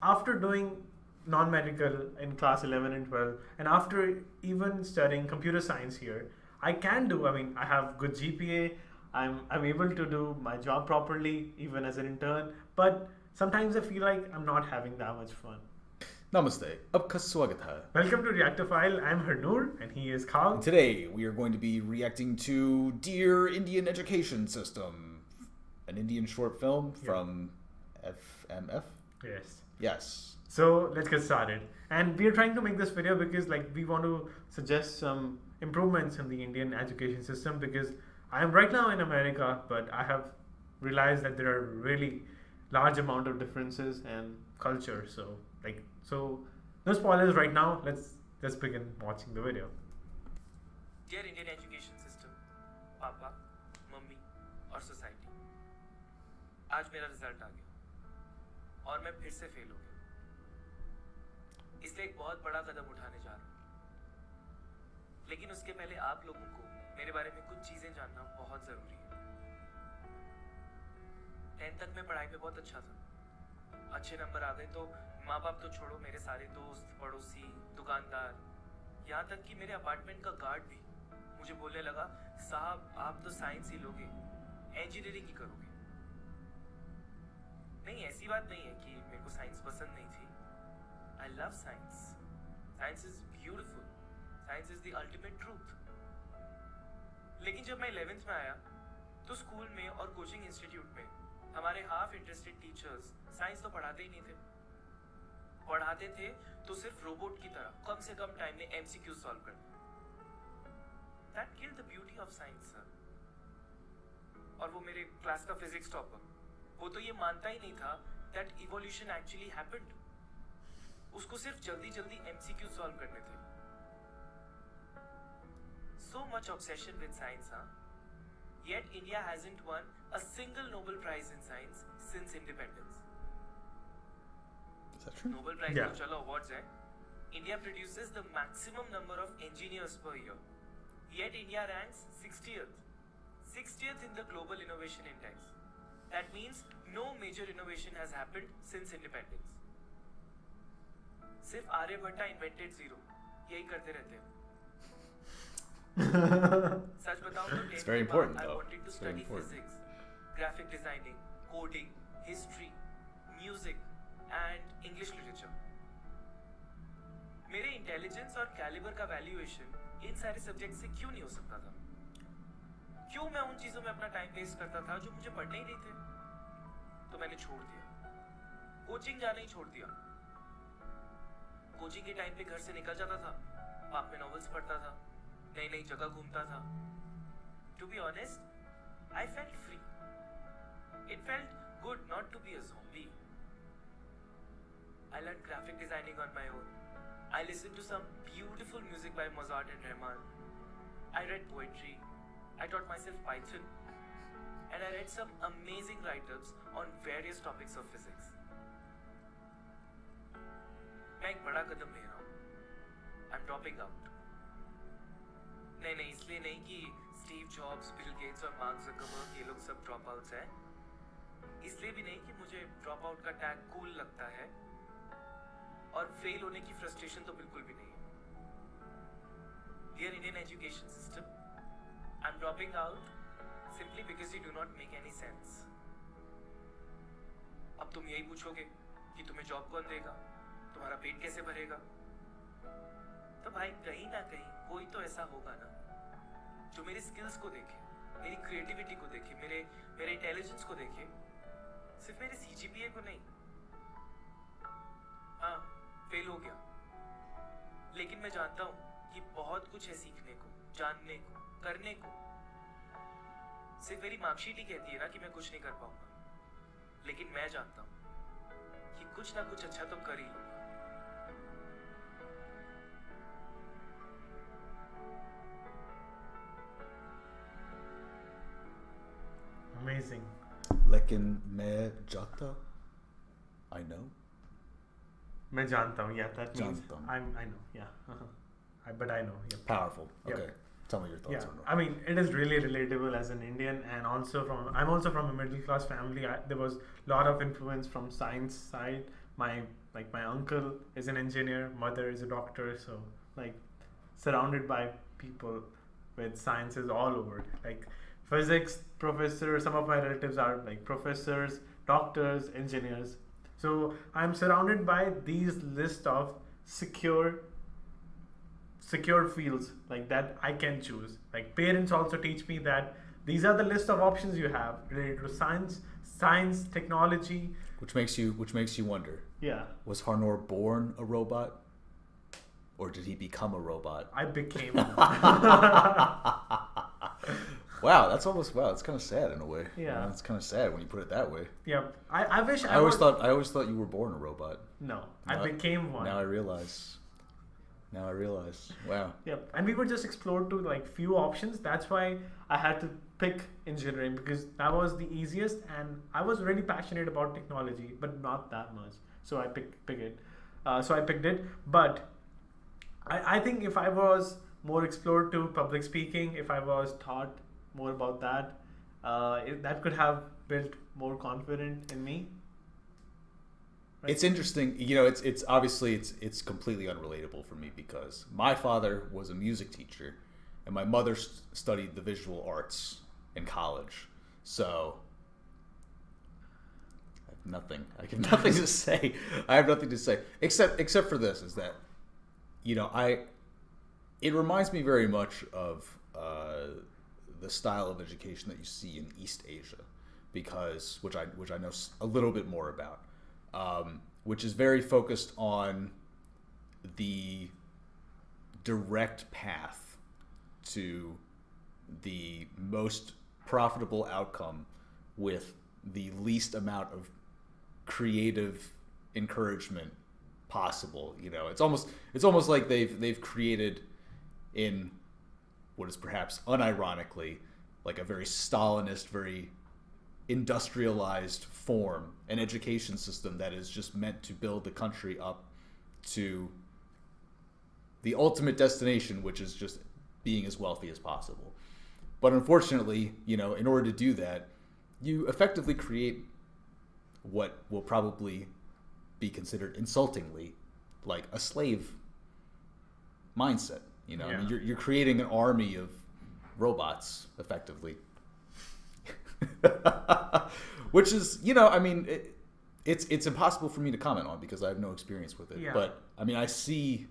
after doing non-medical in class 11 and 12, and after even studying computer science here, I can do. I mean, I have good GPA. I'm able to do my job properly even as an intern. But sometimes I feel like I'm not having that much fun. Namaste. आपका स्वागत है. Welcome to Reactophile. I'm Harnoor and he is Khal. Today we are going to be reacting to Dear Indian Education System, an Indian short film from FMF. Yes. Yes. So let's get started. And we are trying to make this video because we want to suggest some improvements in the Indian education system, because I am right now in America, but I have realized that there are really large amount of differences and culture. So no spoilers right now. Let's begin watching the video. Dear Indian education system, पापा, mummy और society, आज मेरा result आ गया और मैं फिर से fail हो गया। इसलिए एक बहुत बड़ा कदम उठाने जा रहा हूँ। लेकिन उसके पहले आप लोगों को मेरे बारे में कुछ चीजें जानना बहुत जरूरी है। 10th तक मैं पढ़ाई में बहुत अच्छा था। अच्छे नंबर आ गए तो माँ बाप तो छोड़ो, मेरे सारे दोस्त, पड़ोसी, दुकानदार, यहाँ तक कि मेरे अपार्टमेंट का गार्ड भी मुझे बोलने लगा, साहब आप तो साइंस ही लोगे, इंजीनियरिंग ही करोगे। नहीं, ऐसी बात नहीं है कि मेरे को साइंस पसंद नहीं थी। I love science. Science is beautiful. Science is the ultimate truth. लेकिन जब मैं 11th में आया तो स्कूल में और कोचिंग इंस्टीट्यूट में हमारे हाफ इंटरेस्टेड टीचर्स साइंस तो पढ़ाते ही नहीं थे। पढ़ाते थे तो सिर्फ रोबोट की तरह कम से कम टाइम में एमसीक्यू सॉल्व करना। That killed the beauty of science, sir. और वो मेरे क्लास का फिजिक्स टॉपर, वो तो ये मानता ही नहीं था that evolution actually happened. उसको सिर्फ जल्दी जल्दी एमसीक्यू सॉल्व करने थे। So much obsession with science, huh? Yet India hasn't won a single Nobel Prize in science since independence. Is that true? Nobel Prize Yeah. तो चलो awards है. India produces the maximum number of engineers per year. Yet India ranks 60th. 60th in the Global Innovation Index. That means no major innovation has happened since independence. सिर्फ Aryabhatta invented zero, यही करते रहते हैं। सच बताऊं तो It's very important, I though. wanted to It's very study important. physics, graphic designing, coding, history, music and English literature. मेरे intelligence और calibre का वैल्यूएशन इन सारे सब्जेक्ट से क्यों नहीं हो सकता था? क्यों मैं उन चीजों में अपना टाइम वेस्ट करता था जो मुझे पढ़ने ही नहीं थे? तो मैंने छोड़ दिया, कोचिंग जाना ही छोड़ दिया। कोचिंग के टाइम पे घर से निकल जाता था, पार्क में नॉवेल्स पढ़ता था, नई नई जगह घूमता था। To be honest, I felt free. It felt good not to be a zombie. I learned graphic designing on my own. I listened to some beautiful music by Mozart and Rahman. I read poetry. I taught myself Python. And I read some amazing write-ups on various topics of physics. मैं एक बड़ा कदम ले रहा हूँ। I'm dropping out. नहीं, इसलिए नहीं कि स्टीव जॉब्स, बिल गेट्स और मार्क ज़करबर्ग ये लोग सब ड्रॉप आउट्स हैं। इसलिए भी नहीं कि मुझे ड्रॉप आउट का टैग कूल लगता है, और फेल होने की फ्रस्ट्रेशन तो बिल्कुल भी नहीं है। Dear Indian education system, I'm dropping out simply because you do not make any sense. अब तुम यही पूछोगे कि तुम्हें जॉब कौन देगा, तुम्हारा पेट कैसे भरेगा? तो भाई कहीं ना कहीं कोई तो ऐसा होगा ना जो मेरी स्किल्स को देखे, मेरी क्रिएटिविटी को देखे, मेरे इंटेलिजेंस को देखे, सिर्फ मेरे सीजीपीए को नहीं। हाँ, फेल हो गया, लेकिन मैं जानता हूँ कि बहुत कुछ है सीखने को, जानने को, करने को। सिर्फ मेरी मार्कशीट ही कहती है ना कि मैं कुछ नहीं कर पाऊंगा, लेकिन मैं जानता हूँ कि कुछ ना कुछ अच्छा तो कर ही लूंगा। Amazing. लेकिन मैं जानता, I know. मैं जानता हूँ. Yeah, that means जानता हूँ. I know. Yeah. But I know. Yeah. Powerful. Yeah. Okay. Tell me your thoughts Yeah, on I mean, it is really relatable as an Indian, and I'm also from a middle class family. There was a lot of influence from science side. My Like my uncle is an engineer, mother is a doctor, so like surrounded by people with sciences all over. Like physics professors, some of my relatives are like professors, doctors, engineers. So I'm surrounded by these list of secure fields like that I can choose. Like parents also teach me that these are the list of options you have related to science, technology. Which makes you wonder. Yeah. Was Harnor born a robot? Or did he become a robot? I became Wow, that's kind of sad in a way. Yeah. It's kind of sad when you put it that way. Yeah. I wish I always thought you were born a robot. No, I became one. Now I realize. Wow. Yep. And we were just explored to like few options. That's why I had to pick engineering because that was the easiest, and I was really passionate about technology, but not that much. So I picked it. So I picked it. But I think if I was more explored to public speaking, if I was taught more about that, that could have built more confidence in me. Right. It's interesting, it's obviously it's completely unrelatable for me because my father was a music teacher and my mother studied the visual arts in college. So I have nothing to say. I have nothing to say except for this, is that it reminds me very much of the style of education that you see in East Asia, because which I know a little bit more about. Which is very focused on the direct path to the most profitable outcome with the least amount of creative encouragement possible. It's almost like they've created, in what is perhaps unironically like a very Stalinist, very industrialized form, an education system that is just meant to build the country up to the ultimate destination, which is just being as wealthy as possible. But unfortunately, in order to do that, you effectively create what will probably be considered insultingly like a slave mindset. Yeah. I mean, you're creating an army of robots effectively. Which is, it's impossible for me to comment on because I have no experience with it. Yeah. But I mean, I see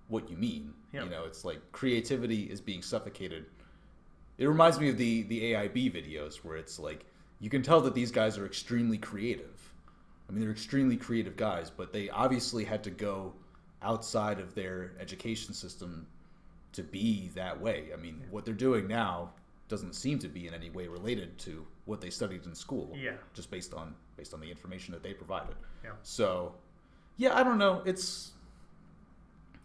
what you mean. Yep. It's like creativity is being suffocated. It reminds me of the AIB videos where it's like you can tell that these guys are extremely creative. I mean, they're extremely creative guys, but they obviously had to go outside of their education system to be that way. I mean, what they're doing now doesn't seem to be in any way related to what they studied in school. Yeah. Just based on the information that they provided. Yeah. So, yeah, I don't know. It's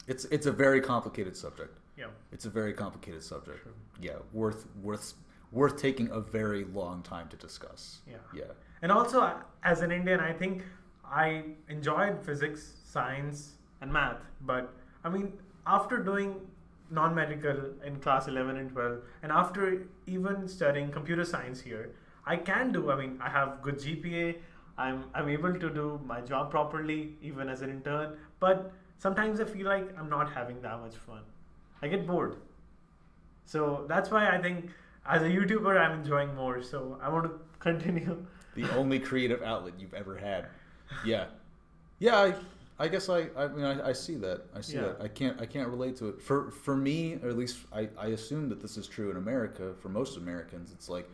a very complicated subject. Yeah. It's a very complicated subject. True. Yeah, worth taking a very long time to discuss. Yeah. Yeah. And also, as an Indian, I think I enjoyed physics, science, and math. But I mean, after doing non-medical in class 11 and 12, and after even studying computer science here, I have good GPA. I'm able to do my job properly, even as an intern. But sometimes I feel like I'm not having that much fun. I get bored. So that's why I think as a YouTuber, I'm enjoying more. So I want to continue. The only creative outlet you've ever had. Yeah. Yeah, I guess I see that. I see that. I can't relate to it. For me, or at least I assume that this is true in America, for most Americans, it's like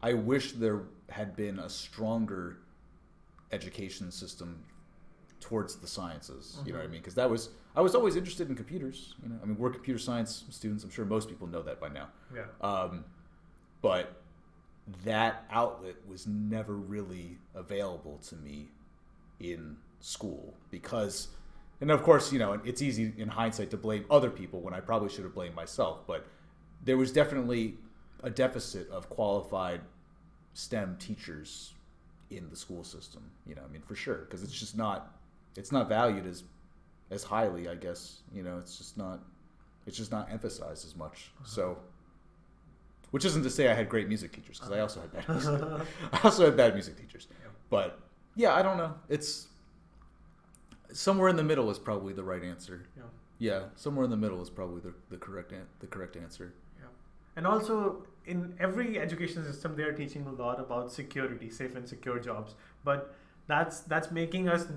I wish there had been a stronger education system towards the sciences. Mm-hmm. You know what I mean? Because I was always interested in computers. I mean, we're computer science students. I'm sure most people know that by now. Yeah. But that outlet was never really available to me in school because, and of course, it's easy in hindsight to blame other people when I probably should have blamed myself, but there was definitely a deficit of qualified STEM teachers in the school system, for sure, because it's not valued as highly, I guess, it's just not emphasized as much. So, which isn't to say I had great music teachers, because I also had bad music teachers. Yeah. But yeah, I don't know. It's somewhere in the middle is probably the right answer. Yeah. Yeah, somewhere in the middle is probably the correct answer. Yeah. And also, in every education system, they are teaching a lot about security, safe and secure jobs. But that's making us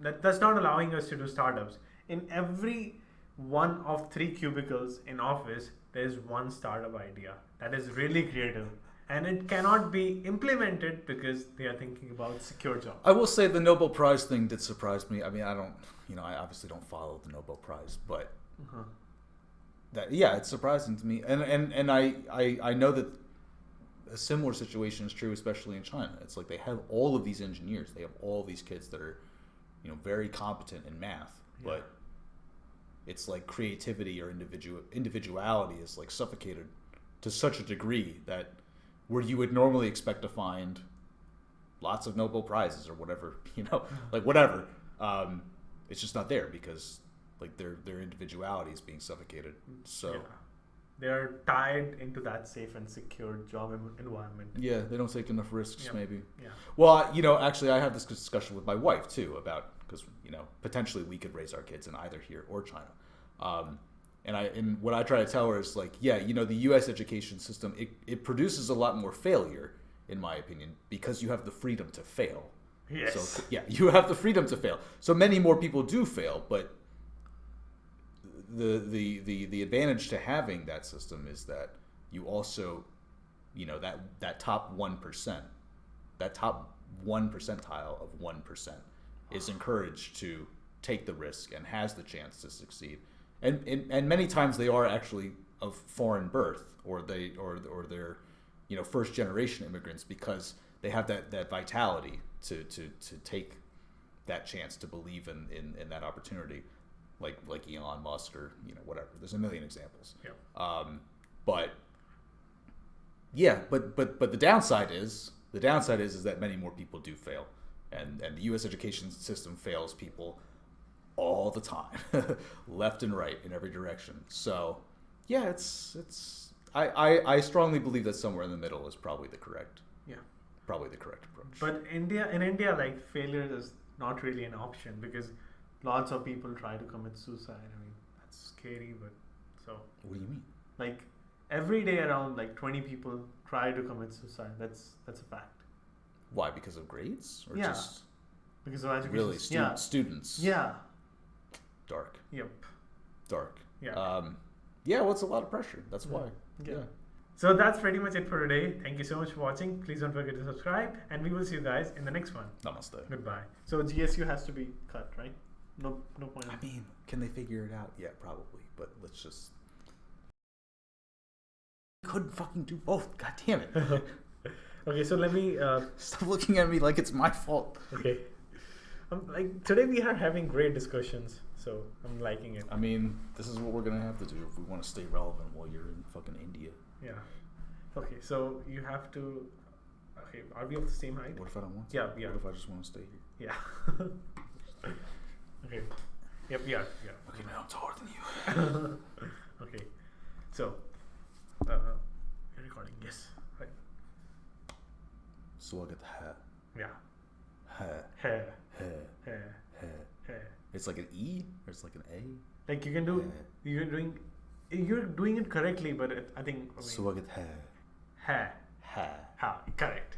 that's not allowing us to do startups. In every one of 3 cubicles in office, there's one startup idea that is really creative. And it cannot be implemented because they are thinking about secure jobs. I will say the Nobel Prize thing did surprise me. I mean, I obviously don't follow the Nobel Prize, but it's surprising to me. And I know that a similar situation is true, especially in China. It's like they have all of these engineers, they have all these kids that are, very competent in math, but it's like creativity or individuality is like suffocated to such a degree that where you would normally expect to find lots of Nobel Prizes or whatever, like whatever, it's just not there because like their individuality is being suffocated. So they're tied into that safe and secure job environment. Yeah, they don't take enough risks, maybe. Yeah. Well, actually, I have this discussion with my wife too about because potentially we could raise our kids in either here or China. And what I try to tell her is like, the U.S. education system, it produces a lot more failure, in my opinion, because you have the freedom to fail. Yes. So you have the freedom to fail. So many more people do fail, but the advantage to having that system is that you also, that top 1%, that top 1 percentile of 1% is encouraged to take the risk and has the chance to succeed. And many times they are actually of foreign birth, or they're first generation immigrants because they have that vitality to take that chance, to believe in that opportunity, like Elon Musk or whatever. There's a million examples. But the downside is that many more people do fail, and the U.S. education system fails people all the time, left and right in every direction. So, I strongly believe that somewhere in the middle is probably the correct approach. But in India, like failure is not really an option because lots of people try to commit suicide. I mean, that's scary, but so. What do you mean? Like every day, around like 20 people try to commit suicide. That's a fact. Why? Because of grades, or just because of education? Really, students. Yeah. Dark. Yep. Dark. Yeah. Well, it's a lot of pressure. That's why. Yeah. So that's pretty much it for today. Thank you so much for watching. Please don't forget to subscribe, and we will see you guys in the next one. Namaste. Goodbye. So GSU has to be cut, right? No point. I mean, can they figure it out? Yeah, probably. But let's just. Couldn't fucking do both. God damn it. Okay, so let me. Stop looking at me like it's my fault. Okay. Like today we are having great discussions, so I'm liking it. I mean, this is what we're gonna have to do if we want to stay relevant while you're in fucking India. Yeah. Okay, so you have to. Okay, are we of the same height? What if I don't want to? Yeah. What if I just want to stay here? Yeah. Okay. Yep. Yeah. Okay, now I'm taller than you. Okay. So, you're recording. Yes. Right. So I get the hat. Yeah. Hair. Hair. It's like an E or it's like an A. Like you can do. You're doing it correctly, but I think. So I get hair. Hair. Correct.